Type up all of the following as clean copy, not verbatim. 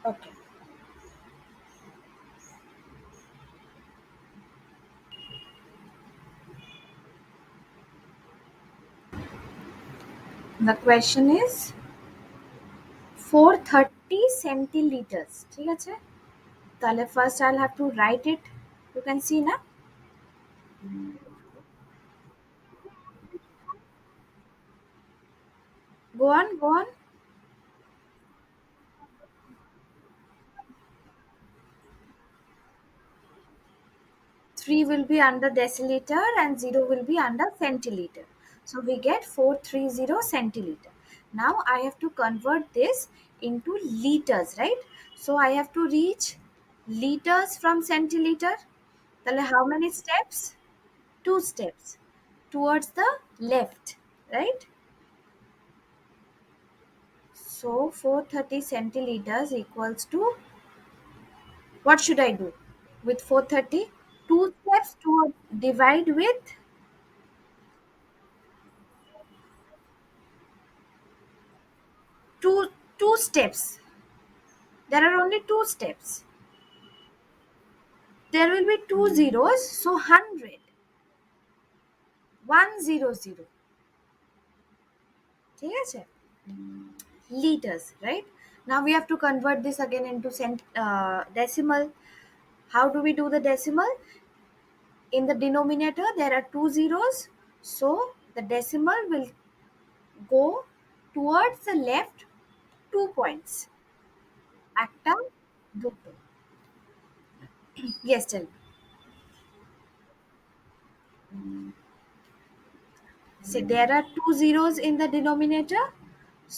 Okay. The question is 430 centiliters. ঠিক আছে? তাহলে first I'll have to write it. You can see না? Go on, go on. 3 will be under deciliter and 0 will be under centiliter. So we get 430 centiliter. Now I have to convert this into liters, right? So I have to reach liters from centiliter. Then how many steps? Two steps towards the left, right? So 430 centiliters equals to, what should I do with 430? Two steps to divide with two steps. There are only two steps. There will be two zeros, so 100. 100. ঠিক আছে? Liters, right? Now we have to convert this again into decimal. How do we do the decimal? In the denominator, there are two zeros, so the decimal will go towards the left 2 points. Acta দুটো. Yes, tell me. So there are two zeros in the denominator,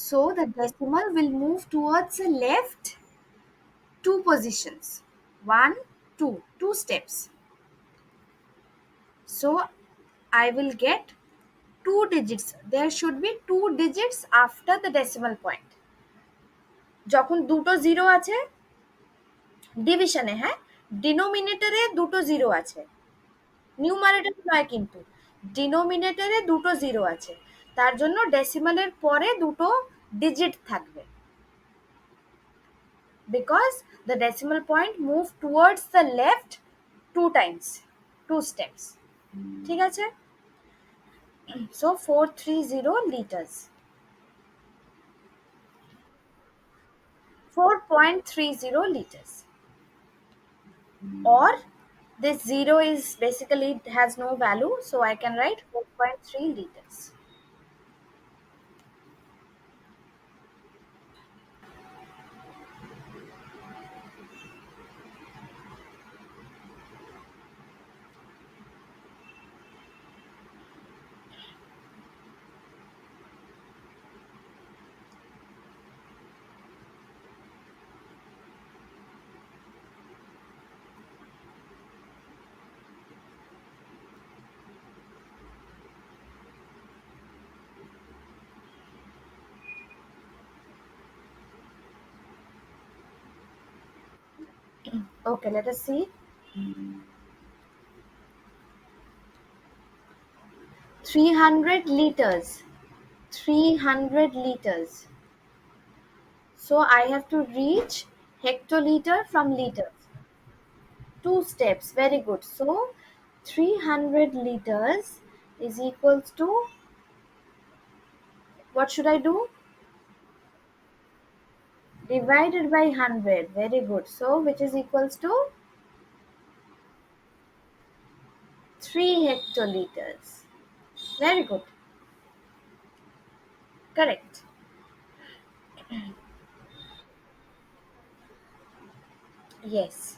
so the decimal will move towards the left two positions. One, two, two steps. So I will get two digits. There should be two digits after the decimal point. যখন দুটো zero আছে ডিভিশনে, হ্যাঁ, ডিনোমিনেটরে দুটো zero আছে, numerator নয় কিন্তু, ডিনোমিনেটরে দুটো জিরো আছে, তার জন্য ডেসিমালের পরে দুটো ডিজিট থাকবে, because the decimal point moved towards the left two times, two steps. ঠিক আছে? So 430 liters, 4.30 liters, or this zero is basically has no value, so I can write 4.3 liters. Okay, let us see. 300 liters. 300 liters. So I have to reach hectoliter from liters. Two steps. Very good. So 300 liters is equals to, what should I do? Divided by 100. Very good. So which is equals to 3 hectoliters. Very good. Correct. Yes.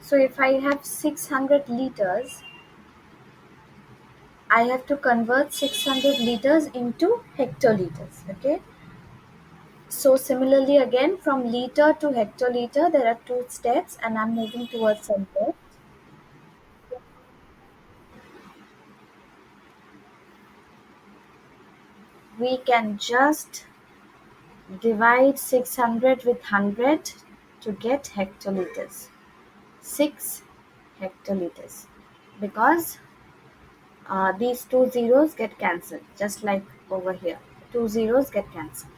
So if I have 600 liters, I have to convert 600 liters into hectoliters. Okay. So similarly again from liter to hectoliter there are two steps and I'm moving towards the left. We can just divide 600 with 100 to get hectoliters. 6 hectoliters. Because these two zeros get cancelled, just like over here. Two zeros get cancelled.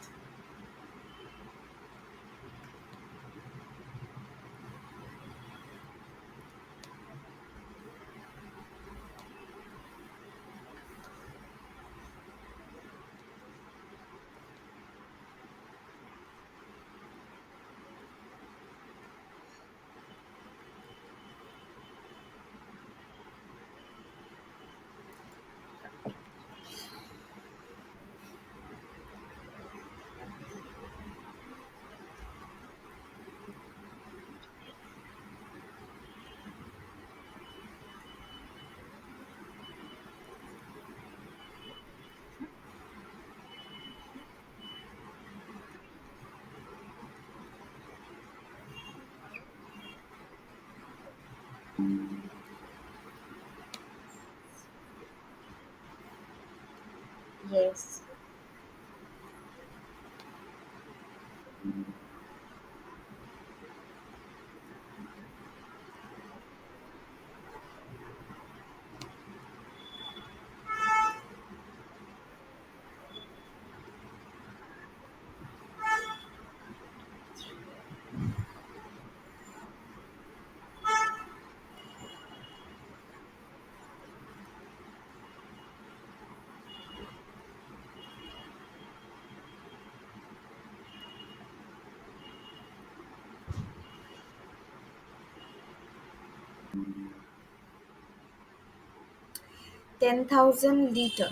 10,000 liter.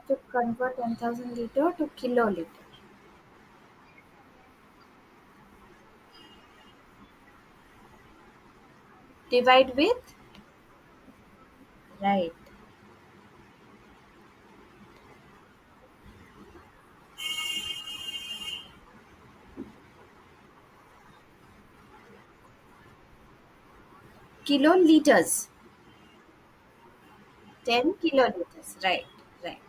To convert 10,000 liter to kiloliter. Divide with, right, kiloliters. 10 kiloliters. Right, right.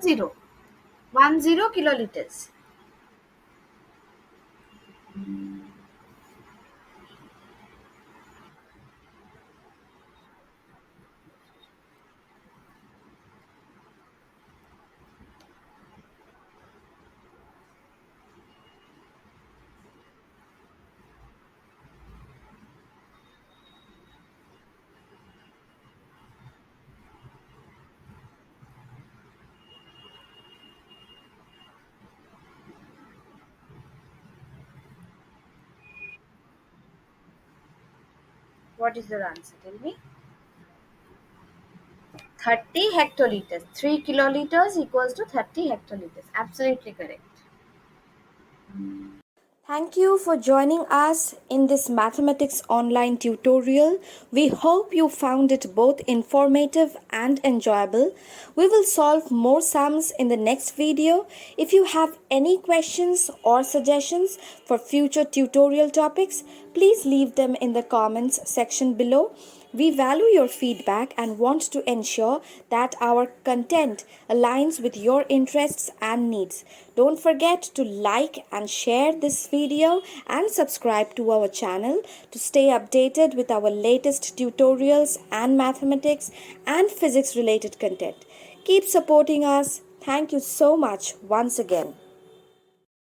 10. 10 kiloliters. What is your answer? Tell me. 30 hectoliters. 3 kiloliters equals to 30 hectoliters. Absolutely correct. Thank you for joining us in this mathematics online tutorial. We hope you found it both informative and enjoyable. We will solve more sums in the next video. If you have any questions or suggestions for future tutorial topics, please leave them in the comments section below. We value your feedback and want to ensure that our content aligns with your interests and needs. Don't forget to like and share this video and subscribe to our channel to stay updated with our latest tutorials and mathematics and physics related content. Keep supporting us. Thank you so much once again.